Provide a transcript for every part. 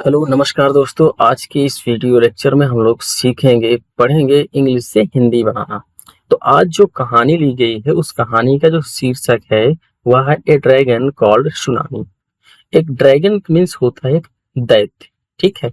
Hello नमस्कार दोस्तों। आज के इस वीडियो लेक्चर में हम लोग सीखेंगे पढ़ेंगे इंग्लिश से हिंदी बनाना। तो आज जो कहानी ली गई है उस कहानी का जो शीर्षक है वह है ए ड्रैगन कॉल्ड सुनामी। एक ड्रैगन मीन्स होता है एक दैत्य, ठीक है।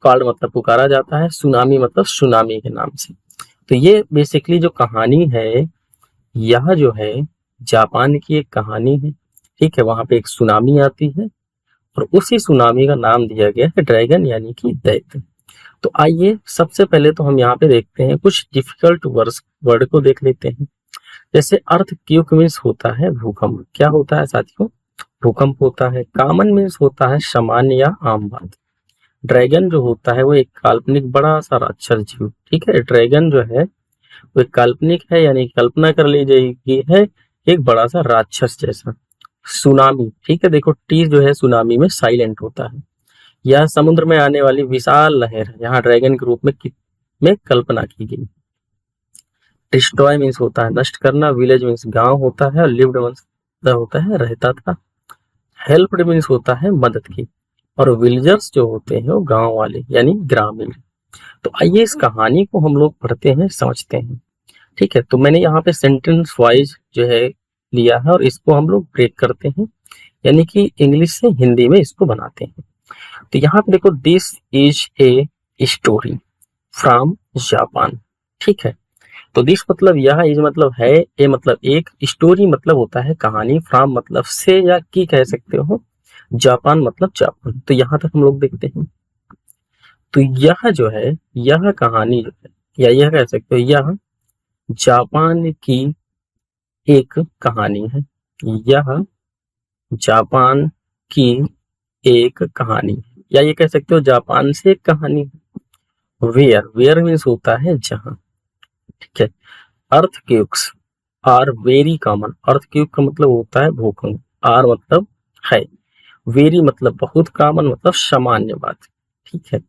कॉल्ड मतलब पुकारा जाता है, सुनामी मतलब सुनामी के नाम से। तो ये बेसिकली जो कहानी है यह जो है जापान की एक कहानी है, ठीक है। वहां पे एक सुनामी आती है और उसी सुनामी का नाम दिया गया है ड्रैगन यानी कि दैत्य। तो आइए सबसे पहले तो हम यहाँ पे देखते हैं कुछ डिफिकल्ट वर्ड को देख लेते हैं। जैसे अर्थक्वेक मीन्स होता है भूकंप। क्या होता है साथियों? भूकंप होता है। कॉमन मीन्स होता है सामान्य या आम बात। ड्रैगन जो होता है वो एक काल्पनिक बड़ा सा राक्षस जीव, ठीक है। ड्रैगन जो है वो एक काल्पनिक है, यानी कल्पना कर ली जाएगी है एक बड़ा सा राक्षस जैसा। सुनामी, ठीक है। देखो टी जो है सुनामी में साइलेंट होता है। यह समुद्र में आने वाली विशाल लहर है, यहाँ ड्रैगन के रूप में कल्पना की गई। डिस्ट्रॉय मीन्स होता है नष्ट करना। विलेज मीन्स गांव होता है। लिव्ड मीन्स होता है रहता था। हेल्प्ड मीन्स होता है मदद की। और विलेजर्स जो होते हैं वो गांव वाले यानी ग्रामीण। तो आइए इस कहानी को हम लोग पढ़ते हैं, समझते हैं, ठीक है। तो मैंने यहाँ पे सेंटेंस वाइज जो है लिया है और इसको हम लोग ब्रेक करते हैं, यानी कि इंग्लिश से हिंदी में इसको बनाते हैं। तो यहाँ पे देखो this is a story from Japan, ठीक है। तो दिस मतलब यह, इज मतलब है, ए मतलब एक, स्टोरी मतलब होता है कहानी, फ्रॉम मतलब से या की कह सकते हो, जापान मतलब जापान। तो यहाँ तक हम लोग देखते हैं। तो यह जो है यह कहानी जो है या यह कह सकते हो यह जापान की एक कहानी है। यह जापान की एक कहानी है, या ये कह सकते हो जापान से एक कहानी है। वेयर मीन्स होता है जहां, ठीक है। Earthquakes are very common. Earthquake का मतलब होता है भूकंप। आर मतलब है, वेरी मतलब बहुत, कॉमन मतलब सामान्य बात, ठीक है।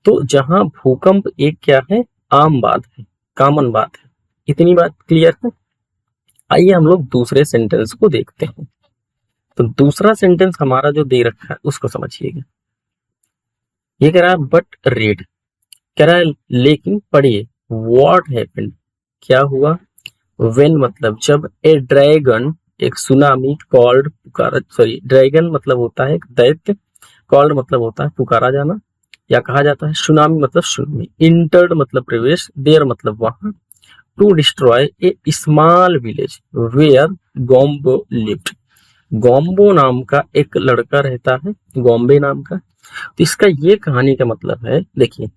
तो जहां भूकंप एक क्या है, आम बात है, कॉमन बात है। इतनी बात क्लियर है। आइए हम लोग दूसरे सेंटेंस को देखते हैं। तो दूसरा सेंटेंस हमारा जो दे रखा है उसको समझिएगा। ये कह रहा है बट रीड, कह रहा है लेकिन पढ़िए। वॉट हैपेंड, क्या हुआ। वेन मतलब जब, ए ड्रैगन एक सुनामी, कॉल्ड पुकारा, सॉरी ड्रैगन मतलब होता है एक दैत्य, कॉल्ड मतलब होता है पुकारा जाना या कहा जाता है, सुनामी मतलब सुनामी, इंटर्ड मतलब प्रवेश, देयर मतलब वहां, to destroy a small village where Gombo lived. Gombo नाम का एक लड़का रहता है, गोम्बे नाम का। तो इसका ये कहानी का मतलब है, देखिए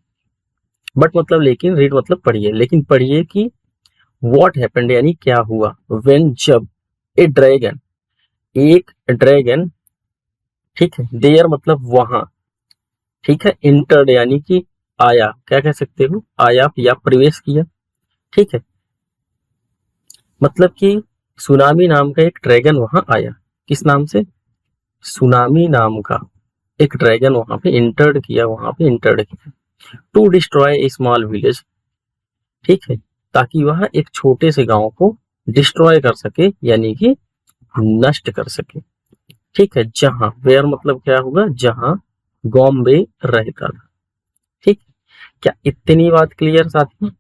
बट मतलब लेकिन, रीड मतलब पढ़िए, लेकिन पढ़िए कि व्हाट हैपेंड यानी क्या हुआ, व्हेन जब, ए ड्रैगन एक ड्रैगन, ठीक है, देयर मतलब वहां, ठीक है, इंटर्ड यानी कि आया, क्या कह सकते हो, आया या प्रवेश किया, ठीक है। मतलब कि सुनामी नाम का एक ड्रैगन वहां आया। किस नाम से? सुनामी नाम का एक ड्रैगन वहां पे इंटर्ड किया, वहां पे इंटर्ड किया। To destroy a small village, ठीक है, ताकि वह एक छोटे से गांव को डिस्ट्रॉय कर सके यानी कि नष्ट कर सके, ठीक है। जहां, वेयर मतलब क्या होगा, जहां बॉम्बे रहता था, ठीक। क्या इतनी बात क्लियर साथी?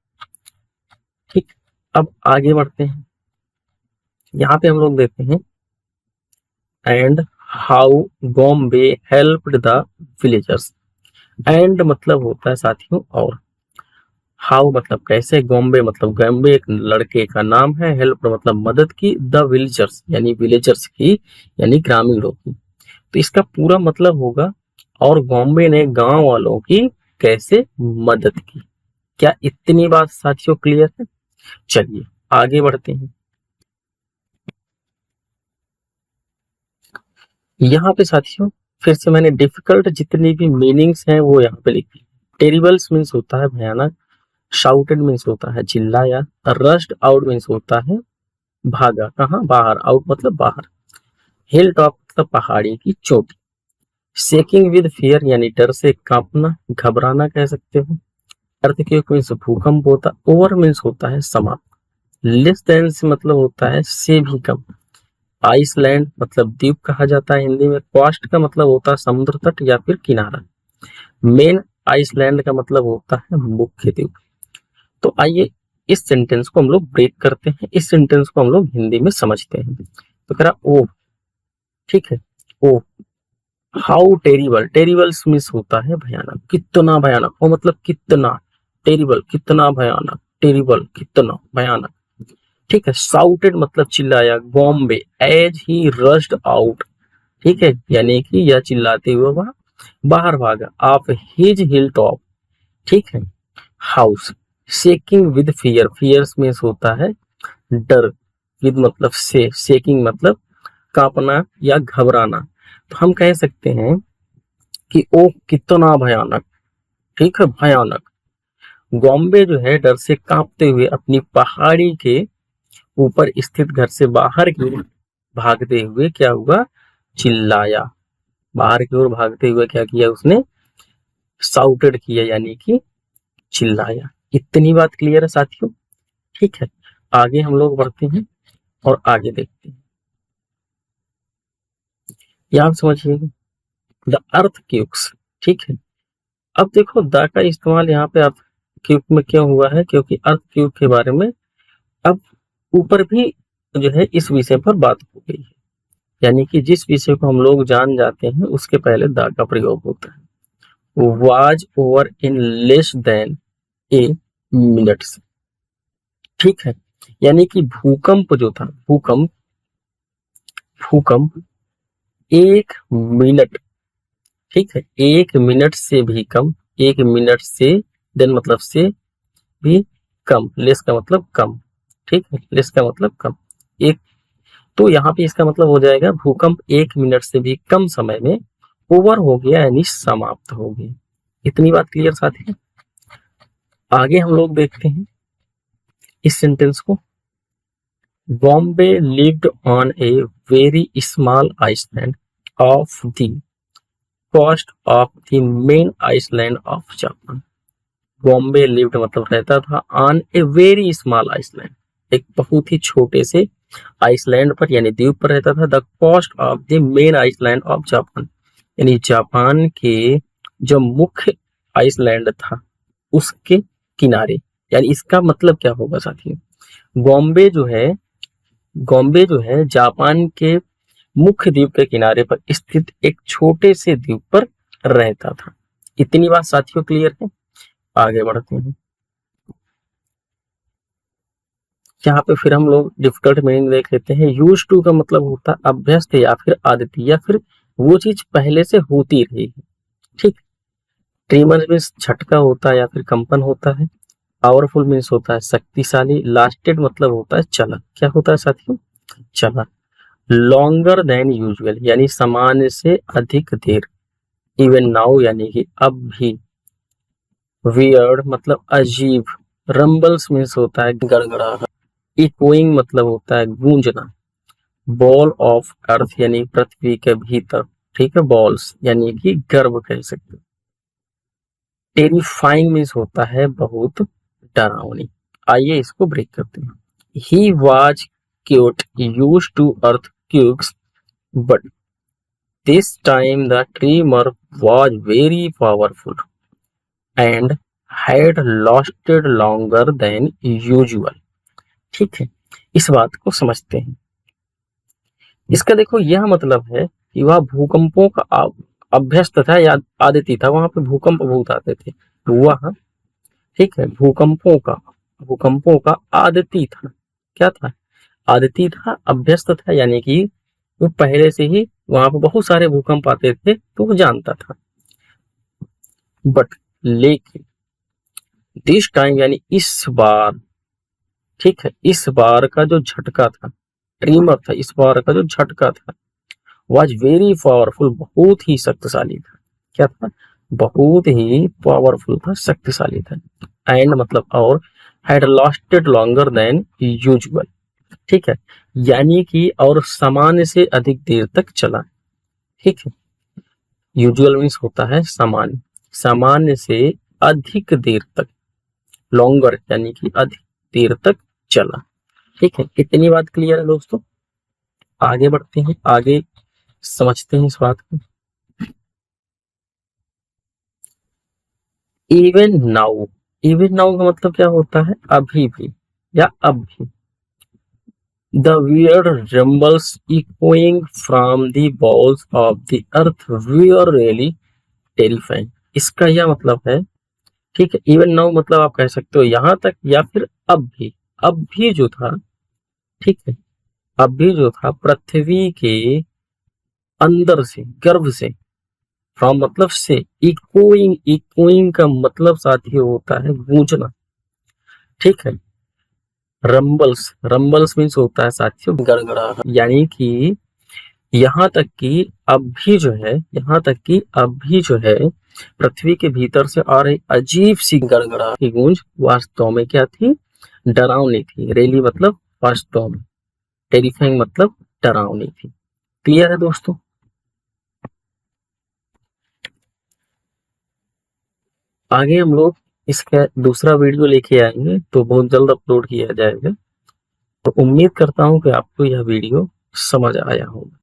ठीक। अब आगे बढ़ते हैं। यहाँ पे हम लोग देखते हैं and how Bombay helped the villagers. And मतलब होता है साथियों और, हाउ मतलब कैसे, गॉम्बे मतलब गॉम्बे एक लड़के का नाम है, हेल्प मतलब मदद की, द विलेजर्स यानी विलेजर्स की यानी ग्रामीणों की। तो इसका पूरा मतलब होगा और बॉम्बे ने गांव वालों की कैसे मदद की। क्या इतनी बात साथियों क्लियर है? चलिए आगे बढ़ते हैं। यहाँ पे साथियों फिर से मैंने डिफिकल्ट जितनी भी मीनिंग्स हैं वो यहाँ पे लिखी। टेरिबल्स मीन्स होता है भयानक। शाउटेड मीन्स होता है चिल्लाया। रश्ड आउट मीन्स होता है भागा, कहाँ, बाहर, आउट मतलब बाहर। हिल टॉप मतलब पहाड़ी की चोटी। शेकिंग विद फियर यानी डर से कांपना, घबराना कह सकते हो। अर्थक्वेक मीन्स भूकंप होता। ओवर मीन्स होता है समाप्त। लेस देन से मतलब होता है से भी कम। आइसलैंड मतलब द्वीप कहा जाता है हिंदी में। कॉस्ट का मतलब होता है समुद्र तट या फिर किनारा। मेन आइसलैंड का मतलब होता है मुख्य द्वीप। तो आइए इस सेंटेंस को हम लोग ब्रेक करते हैं, इस सेंटेंस को हम लोग हिंदी में समझते हैं। तो कह रहा ओ, ठीक है, ओ हाउ टेरिबल, टेरिबल मीन्स होता है भयानक, कितना भयानक, वो मतलब कितना, टेरिबल कितना भयानक, टेरिबल कितना भयानक, ठीक है। साउटेड मतलब चिल्लाया, Bombay as he rushed out, ठीक है, यानी कि यह चिल्लाते हुए वह बाहर भागा, आप हिज हिल टॉप, ठीक है। House shaking with fear, fears means होता है डर, विद मतलब से, शेकिंग मतलब कांपना या घबराना। तो हम कह सकते हैं कि ओ कितना भयानक, ठीक है, भयानक। बॉम्बे जो है डर से कांपते हुए अपनी पहाड़ी के ऊपर स्थित घर से बाहर की ओर भागते हुए क्या हुआ, चिल्लाया, बाहर की ओर भागते हुए क्या किया उसने, साउटेड किया यानी कि चिल्लाया। इतनी बात क्लियर है साथियों, ठीक है। आगे हम लोग बढ़ते हैं और आगे देखते हैं। यहाँ समझिएगा द अर्थ क्यूब्स, ठीक है। अब देखो द का इस्तेमाल यहाँ पे अर्थ क्यूब में क्यों हुआ है, क्योंकि अर्थ क्यूब के बारे में अब ऊपर भी जो है इस विषय पर बात हो गई है, यानी कि जिस विषय को हम लोग जान जाते हैं उसके पहले द का प्रयोग होता है। Was over in less than A minutes, ठीक है, यानी कि भूकंप जो था, भूकंप भूकंप 1 मिनट, ठीक है, 1 मिनट से भी कम, 1 मिनट से देन मतलब से भी कम, लेस का मतलब कम, ठीक है, लेस का मतलब कम, एक, तो यहाँ पे इसका मतलब हो जाएगा भूकंप 1 मिनट से भी कम समय में ओवर हो गया यानी समाप्त हो गया। इतनी बात क्लियर साथी है। आगे हम लोग देखते हैं इस सेंटेंस को। Bombay lived on a very small island off the coast of the main island of Japan. Bombay lived मतलब रहता था on a very small island, एक बहुत ही छोटे से आइसलैंड पर यानी द्वीप पर रहता था। The coast of the main island of Japan, यानी जापान के जो मुख्य आइसलैंड था उसके किनारे, यानी इसका मतलब क्या होगा साथियों, बॉम्बे जो है, बॉम्बे जो है जापान के मुख्य द्वीप के किनारे पर स्थित एक छोटे से द्वीप पर रहता था। इतनी बात साथियों क्लियर है। आगे बढ़ते हैं। यहाँ पे फिर हम लोग डिफिकल्ट मीनिंग देख लेते हैं। यूज टू का मतलब होता है अभ्यस्त या फिर आदती, या फिर वो चीज पहले से होती रही है, ठीक। ट्रीमर मीन्स झटका होता है या फिर कंपन होता है। पावरफुल मीन्स होता है शक्तिशाली। लास्टेड मतलब होता है चला, क्या होता है साथियों, चला। लॉन्गर देन यूजुअल यानी सामान्य से अधिक देर। इवन नाउ यानी कि अब भी। वियर्ड मतलब अजीब। रंबल्स मीन्स होता है गड़गड़ाहट। इकोइंग मतलब होता है गूंजना। बॉल ऑफ अर्थ यानी पृथ्वी के भीतर, ठीक है, बॉल्स यानी कि गर्भ कह सकते। टेरिफाइंग मीन्स होता है बहुत डरावनी। आइए इसको ब्रेक करते हैं। He was cute use to earth cubes but this time the tremor was very powerful and had lasted longer than usual, ठीक है। इस बात को समझते हैं। इसका देखो यह मतलब है कि वह भूकंपों का अभ्यस्त था या आदिति था, वहां पे भूकंप बहुत आते थे, तो वह, ठीक है, भूकंपों का आदिति था, क्या था, आदिति था, अभ्यस्त था, यानी कि वो पहले से ही वहां पे बहुत सारे भूकंप आते थे तो वो जानता था। बट लेकिन दिस टाइम यानी इस बार, ठीक है, इस बार का जो झटका था, ट्रीमर था, इस बार का जो झटका था, वॉज वेरी पावरफुल बहुत ही शक्तिशाली था, क्या था, बहुत ही पावरफुल था, शक्तिशाली था। एंड मतलब और, had lasted longer than usual, ठीक है, यानी कि और सामान्य से अधिक देर तक चला, ठीक है। यूजुअल मीन्स होता है सामान्य, सामान्य से अधिक देर तक, लॉन्गर यानी कि अधिक देर तक चला, ठीक है। इतनी बात क्लियर है दोस्तों। आगे बढ़ते हैं, आगे समझते हैं इस बात को। इवन नाउ, इवन नाउ का मतलब क्या होता है, अभी भी या अब भी। The weird rumbles echoing from the balls of the earth were really terrifying। इसका यह मतलब है, ठीक है, इवन नाउ मतलब आप कह सकते हो यहाँ तक या फिर अब भी। अब भी जो था, ठीक है, अब भी जो था पृथ्वी के अंदर से, गर्भ से, फ्रॉम मतलब से, इकोइंग, इकोइंग का मतलब साथियों होता है गूंजना, ठीक है। रंबल्स, रंबल्स मीन्स होता है साथियों गड़गड़ाहट, यानी कि यहाँ तक कि अब भी जो है, यहाँ तक कि अब भी जो है पृथ्वी के भीतर से आ रही अजीब सी गड़गड़ाहट की गूंज वास्तव में क्या थी, डरावनी थी। रेली मतलब वास्तव में, टेरिफाइंग मतलब डरावनी थी। क्लियर है दोस्तों? आगे हम लोग इसका दूसरा वीडियो लेके आएंगे, तो बहुत जल्द अपलोड किया जाएगा। तो उम्मीद करता हूँ कि आपको यह वीडियो समझ आया होगा।